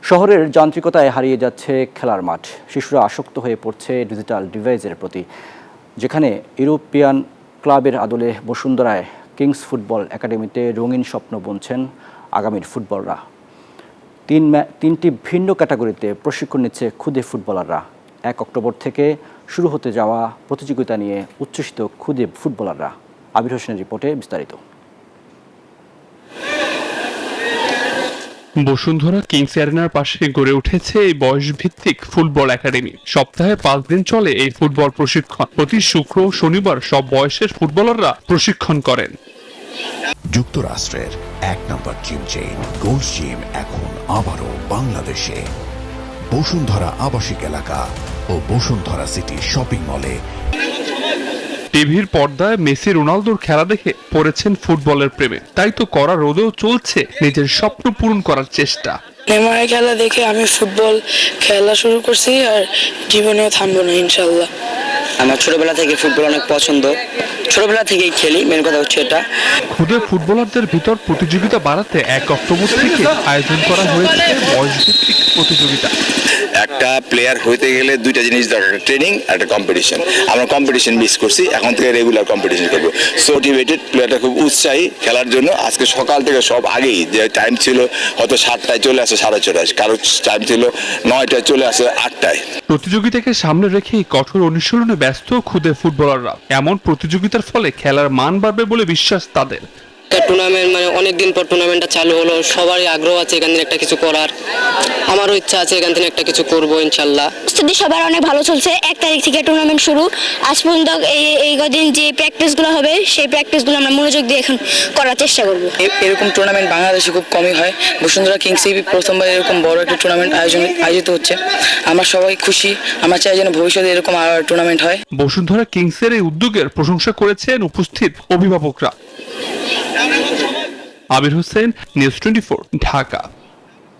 শহরের যান্ত্রিকতায় হারিয়ে যাচ্ছে খেলার মাঠ। শিশুরা আসক্ত হয়ে পড়ছে ডিজিটাল ডিভাইসের প্রতি। যেখানে ইউরোপিয়ান ক্লাবের আদলে বসুন্ধরায় কিংস ফুটবল একাডেমিতে রঙিন স্বপ্ন বুনছেন আগামীর ফুটবলরা। তিনটি ভিন্ন ক্যাটাগরিতে প্রশিক্ষণ নিচ্ছে খুদে ফুটবলাররা। 1 অক্টোবর থেকে শুরু হতে যাওয়া প্রতিযোগিতা নিয়ে উচ্ছ্বসিত খুদে ফুটবলাররা। আবির হোসেনের রিপোর্টে বিস্তারিত। বসুন্ধরা কিংস অ্যারেনার পাশে গড়ে উঠেছে এই বয়সভিত্তিক ফুটবল একাডেমি। সপ্তাহে 5 দিন চলে এই ফুটবল প্রশিক্ষণ। প্রতি শুক্র ও শনিবার সব বয়সের ফুটবলাররা প্রশিক্ষণ করেন। যুক্তরাষ্ট্রের 1 নম্বর জিম চেইন গোল্ড জিম এখন আবারও বাংলাদেশে। বসুন্ধরা আবাসিক এলাকা ও বসুন্ধরা সিটি শপিং মলে। টিভির পর্দায় মেসি রোনালদোর খেলা দেখে পড়েছেন ফুটবলের প্রেমে। তাই তো কড়া রোদেও চলছে নিজের স্বপ্ন পূরণ করার চেষ্টা। নেইমারের খেলা দেখে আমি ফুটবল খেলা শুরু করছি, আর জীবনেও থামবো না ইনশাল্লাহ। আমার ছোটবেলা থেকে ফুটবল অনেক পছন্দ, ছোটবেলা থেকেই খেলি। মেন কথা হচ্ছে এটা। খুদে ফুটবলারদের ভিতর প্রতিযোগিতা বাড়াতে 1 অক্টোবর থেকে আয়োজন করা হয়েছে বয়সভিত্তিক প্রতিযোগিতা। একটা প্লেয়ার হইতে গেলে দুইটা জিনিস দরকার, ট্রেনিং আর একটা কম্পিটিশন। আমরা কম্পিটিশন মিস করছি, এখন থেকে রেগুলার কম্পিটিশন করবো। সো মোটিভেটেড, প্লেয়ারটা খুব উৎসাহী খেলার জন্য। আজকে সকাল থেকে সব আগেই, যে টাইম ছিল হয়তো 7টায় চলে আসে 6:30, কারো টাইম ছিল 9টায় চলে আসে 8টায়। প্রতিযোগিতাকে সামনে রেখেই কঠোর অনুশীলনে ব্যস্ত খুদে ফুটবলাররা। এমন প্রতিযোগিতার ফলে খেলার মান বাড়বে বলে বিশ্বাস তাদের। টুর্নামেন্ট অনেকদিন পর টুর্নামেন্টটা চালু হলো, সবারই আগ্রহ আছে এখান থেকে একটা কিছু করার। আমারও ইচ্ছা আছে এখান থেকে একটা কিছু করবো ইনশাল্লাহ। প্রস্তুতি সবার অনেক ভালো চলছে। 1 তারিখ থেকে টুর্নামেন্ট শুরু। আজ পর্যন্ত এই কদিন যে প্র্যাকটিসগুলো হবে, সেই প্র্যাকটিসগুলো আমরা মনোযোগ দিয়ে এখন করার চেষ্টা করব। এরকম টুর্নামেন্ট বাংলাদেশে খুব কমই হয়। বসুন্ধরা কিংসে প্রথমবার এরকম বড় একটা টুর্নামেন্ট আয়োজিত হচ্ছে। আমরা সবাই খুশি। আমরা চাই যেন ভবিষ্যতে এরকম আরো টুর্নামেন্ট হয়। বসুন্ধরা কিংসের এই উদ্যোগের প্রশংসা করেছেন উপস্থিত অভিভাবকরা। আবির হোসেন, নিউজ 24, ঢাকা।